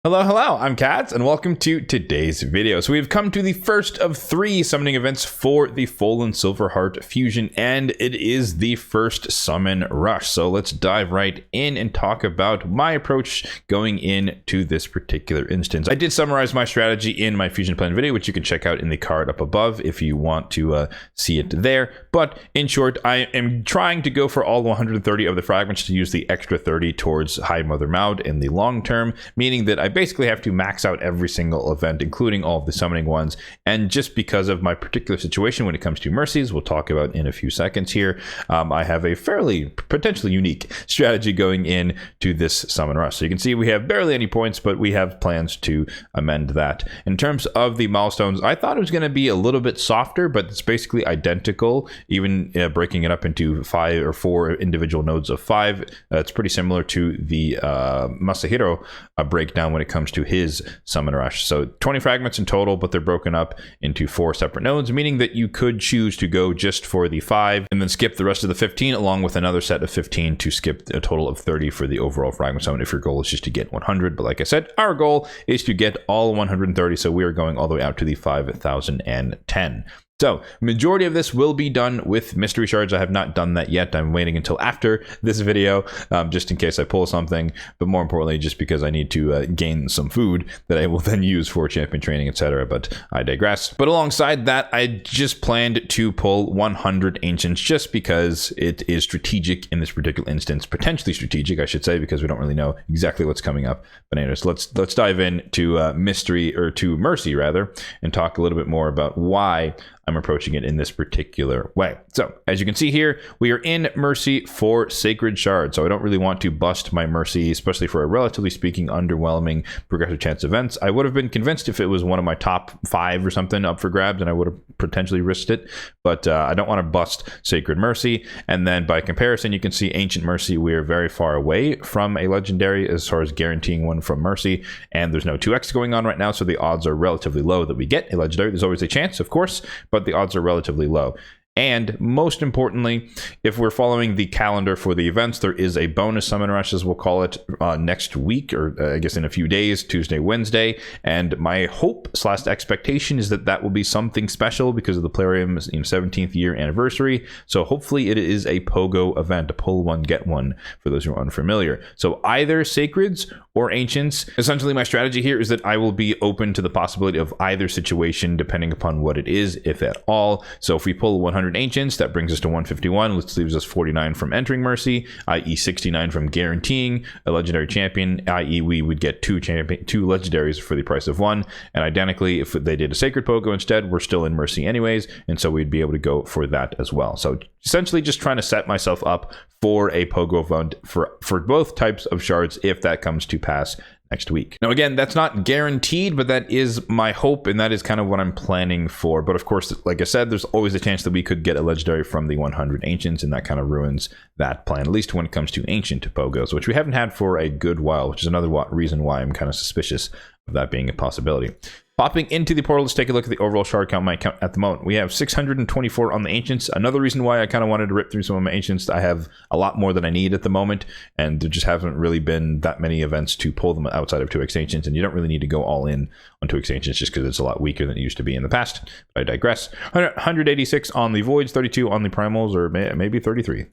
Hello, I'm Kats, and welcome to today's video. So we've come to the first of 3 summoning events for the Fallen Silverheart Fusion, and it is the first summon rush. So let's dive right in and talk about my approach going into this particular instance. I did summarize my strategy in my Fusion Plan video, which you can check out in the card up above if you want to see it there. But in short, I am trying to go for all 130 of the fragments to use the extra 30 towards High Mother Maud in the long term, meaning that I basically have to max out every single event, including all of the summoning ones. And just because of my particular situation when it comes to mercies, we'll talk about in a few seconds here, I have a fairly potentially unique strategy going in to this summon rush. So you can see we have barely any points, but we have plans to amend that. In terms of the milestones, I thought it was going to be a little bit softer, but it's basically identical, even breaking it up into 5 or 4 individual nodes of 5. It's pretty similar to the Masahiro breakdown when it comes to his summon rush. So 20 fragments in total, but they're broken up into 4 separate nodes, meaning that you could choose to go just for the 5 and then skip the rest of the 15 along with another set of 15 to skip a total of 30 for the overall fragment summon if your goal is just to get 100. But like I said, our goal is to get all 130, so we are going all the way out to the 5010. So, majority of this will be done with mystery shards. I have not done that yet. I'm waiting until after this video, just in case I pull something, but more importantly, just because I need to gain some food that I will then use for champion training, etc. But I digress. But alongside that, I just planned to pull 100 ancients just because it is strategic in this particular instance. Potentially strategic, I should say, because we don't really know exactly what's coming up. But anyways, let's dive in to mystery, or to mercy rather, and talk a little bit more about why I'm approaching it in this particular way. So as you can see here, we are in mercy for sacred shard. So I don't really want to bust my mercy, especially for a relatively speaking underwhelming progressive chance events. I would have been convinced if it was one of my top 5 or something up for grabs, and I would have potentially risked it, but I don't want to bust sacred mercy. And then by comparison, you can see ancient mercy, we're very far away from a legendary as far as guaranteeing one from mercy, and there's no 2x going on right now, so the odds are relatively low that we get a legendary. There's always a chance, of course, but the odds are relatively low. And most importantly, if we're following the calendar for the events, there is a bonus summon rush, as we'll call it, next week, or I guess in a few days, Tuesday, Wednesday. And my hope / expectation is that that will be something special because of the Plarium's 17th year anniversary. So hopefully it is a POGO event, a pull one, get one, for those who are unfamiliar. So either sacreds or ancients. Essentially, my strategy here is that I will be open to the possibility of either situation, depending upon what it is, if at all. So if we pull 100 ancients, that brings us to 151, which leaves us 49 from entering mercy, i.e. 69 from guaranteeing a legendary champion, i.e. we would get 2 legendaries for the price of 1. And identically, if they did a sacred POGO instead, we're still in mercy anyways, and so we'd be able to go for that as well. So essentially just trying to set myself up for a POGO event for both types of shards if that comes to pass next week. Now again, that's not guaranteed, but that is my hope, and that is kind of what I'm planning for. But of course, like I said, there's always a chance that we could get a legendary from the 100 ancients, and that kind of ruins that plan, at least when it comes to ancient POGOs, which we haven't had for a good while, which is another reason why I'm kind of suspicious of that being a possibility. Popping into the portal, let's take a look at the overall shard count, my count at the moment. We have 624 on the ancients. Another reason why I kind of wanted to rip through some of my ancients, I have a lot more than I need at the moment, and there just haven't really been that many events to pull them outside of 2x ancients, and you don't really need to go all in on 2x ancients just because it's a lot weaker than it used to be in the past. But I digress. 186 on the voids, 32 on the primals, or maybe 33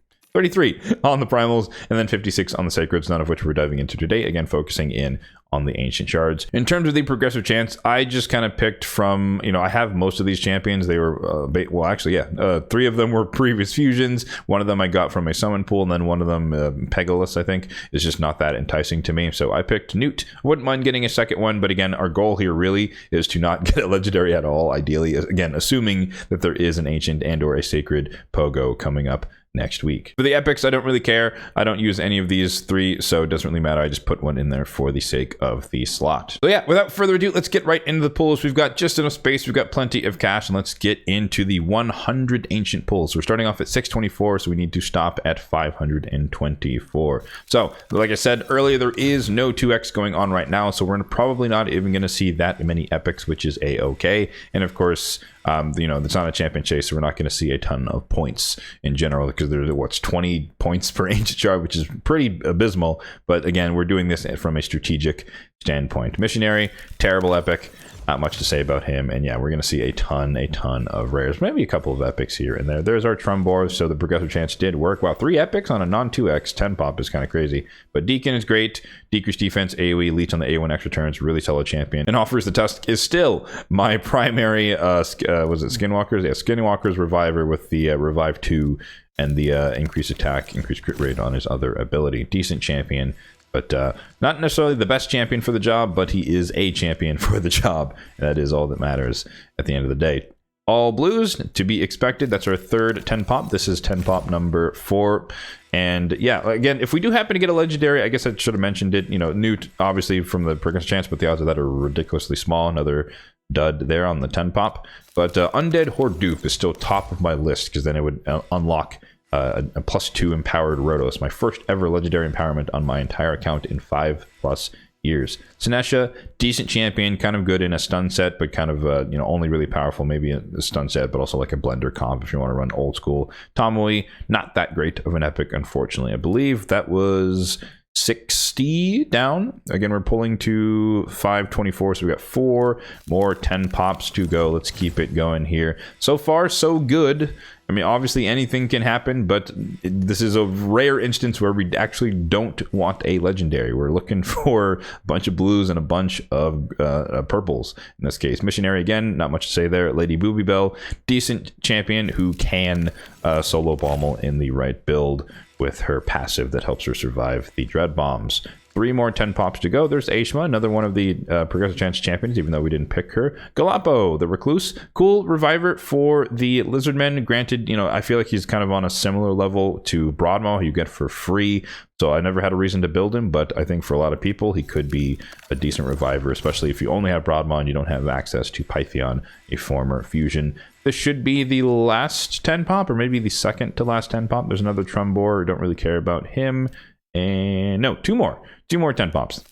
on the primals, and then 56 on the sacreds, none of which we're diving into today, again focusing in on the ancient shards. In terms of the progressive chance, I just kind of picked from, I have most of these champions. They were, well actually, yeah, 3 of them were previous fusions. One of them I got from a summon pool, and then one of them, POGOs, I think, is just not that enticing to me. So I picked Newt. Wouldn't mind getting a second one, but again, our goal here really is to not get a legendary at all, ideally, again, assuming that there is an ancient and or a sacred POGO coming up next week. For the epics, I don't really care. I don't use any of these 3, so it doesn't really matter. I just put one in there for the sake of the slot. So yeah, without further ado, let's get right into the pulls. We've got just enough space. We've got plenty of cash, and let's get into the 100 ancient pulls. We're starting off at 624, so we need to stop at 524. So like I said earlier, there is no 2x going on right now, so we're probably not even going to see that many epics, which is a-okay. And of course, You know, it's not a champion chase, so we're not going to see a ton of points in general, because there's what's 20 points per ancient shard, which is pretty abysmal. But again, we're doing this from a strategic standpoint. Missionary, terrible epic. Not much to say about him, and yeah, we're going to see a ton of rares, maybe a couple of epics here and there. There's our Trumbor, so the progressive chance did work. Wow, 3 epics on a non-2x 10 pop is kind of crazy. But Deacon is great. Decreased defense, AoE, leech on the A1 extra turns, really solid champion. And Offers the Tusk is still my primary, was it Skinwalkers? Yeah, Skinwalkers Reviver with the Revive 2 and the increased attack, increased crit rate on his other ability. Decent champion. But not necessarily the best champion for the job, but he is a champion for the job. And that is all that matters at the end of the day. All blues, to be expected. That's our third 10 pop. This is 10 pop number 4. And yeah, again, if we do happen to get a legendary, I guess I should have mentioned it. You know, Newt, obviously from the progressive chance, but the odds of that are ridiculously small. Another dud there on the 10 pop. But Undead Horde Dupe is still top of my list, because then it would unlock a +2 empowered Rotos, my first ever legendary empowerment on my entire account in 5+ years. Sinesha, decent champion, kind of good in a stun set, but kind of you know, only really powerful maybe in a stun set, but also like a blender comp if you want to run old school. Tomoe, not that great of an epic, unfortunately. I believe that was 60 down. Again, we're pulling to 524, so we got 4 more 10 pops to go. Let's keep it going here. So far, so good. I mean, obviously anything can happen, but this is a rare instance where we actually don't want a legendary. We're looking for a bunch of blues and a bunch of purples in this case. Missionary, again, not much to say there. Lady Booby Bell, decent champion who can solo Bommel in the right build with her passive that helps her survive the Dread Bombs. 3 more 10 pops to go. There's Aishma, another one of the progressive chance champions, even though we didn't pick her. Galapo, the Recluse, cool reviver for the Lizardmen. Granted, you know, I feel like he's kind of on a similar level to Broadmaw, who you get for free. So I never had a reason to build him, but I think for a lot of people, he could be a decent reviver, especially if you only have Broadmaw and you don't have access to Pythion, a former fusion. This should be the last 10 pop, or maybe the second to last 10 pop. There's another Trumbor. Don't really care about him. And no, 2 more 10 pops.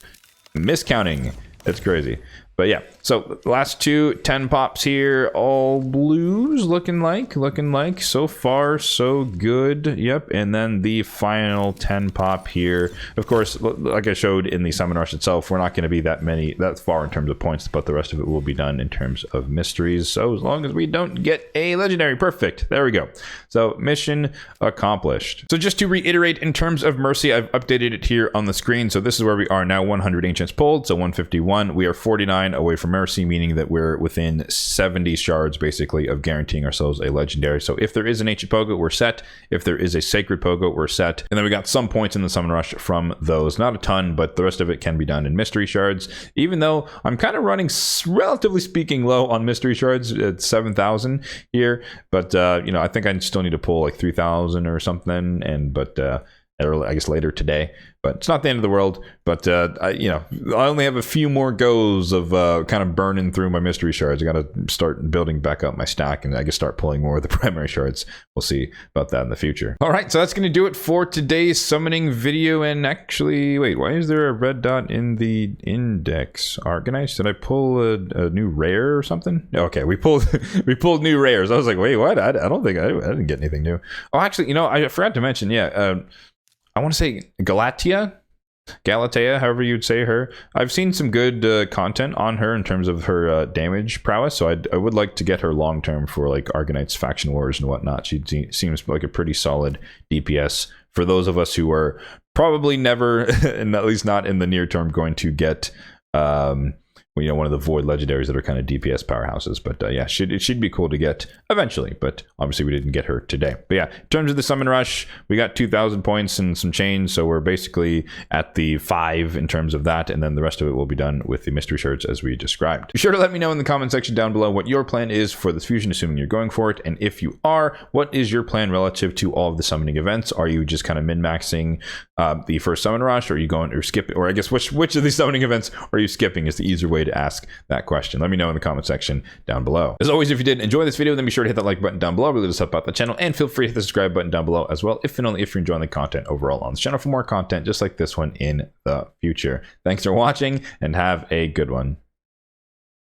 Miscounting. That's crazy. But yeah, so last 2 10 pops here, all blues looking like so far so good. Yep. And then the final 10 pop here, of course, like I showed in the summon rush itself, we're not going to be that far in terms of points, but the rest of it will be done in terms of mysteries. So as long as we don't get a legendary, perfect. There we go. So mission accomplished. So just to reiterate, in terms of mercy, I've updated it here on the screen. So this is where we are now. 100 ancients pulled, so 151. We are 49 away from mercy, meaning that we're within 70 shards basically of guaranteeing ourselves a legendary. So if there is an ancient pogo, we're set. If there is a sacred pogo, we're set. And then we got some points in the summon rush from those, not a ton, but the rest of it can be done in mystery shards, even though I'm kind of running, relatively speaking, low on mystery shards at 7,000 here. But you know, I think I still need to pull like 3,000 or something, but I guess later today. But it's not the end of the world. But you know, I only have a few more goes of kind of burning through my mystery shards. I got to start building back up my stack, and I guess start pulling more of the primary shards. We'll see about that in the future. All right, so that's going to do it for today's summoning video. And actually, wait, why is there a red dot in the index? Arcanite? Did I pull a new rare or something? Okay, we pulled new rares. I was like, wait, what? I don't think I didn't get anything new. Oh, actually, you know, I forgot to mention. Yeah. I want to say Galatea, however you'd say her. I've seen some good content on her in terms of her damage prowess, so I would like to get her long term for like Argonite's faction wars and whatnot. She seems like a pretty solid DPS for those of us who are probably never, and at least not in the near term, going to get you know, one of the void legendaries that are kind of DPS powerhouses. But yeah, it should be cool to get eventually, but obviously we didn't get her today. But yeah, in terms of the summon rush, we got 2,000 points and some change, so we're basically at the 5 in terms of that, and then the rest of it will be done with the mystery shards as we described. Be sure to let me know in the comment section down below what your plan is for this fusion, assuming you're going for it, and if you are, what is your plan relative to all of the summoning events? Are you just kind of min-maxing the first summon rush, or are you going or skipping, or I guess which of these summoning events are you skipping is the easier way to ask that question. Let me know in the comment section down below. As always, if you did enjoy this video, then be sure to hit that like button down below. Really does help out the channel, and feel free to hit the subscribe button down below as well, if and only if you're enjoying the content overall on this channel for more content just like this one in the future. Thanks for watching, and have a good one.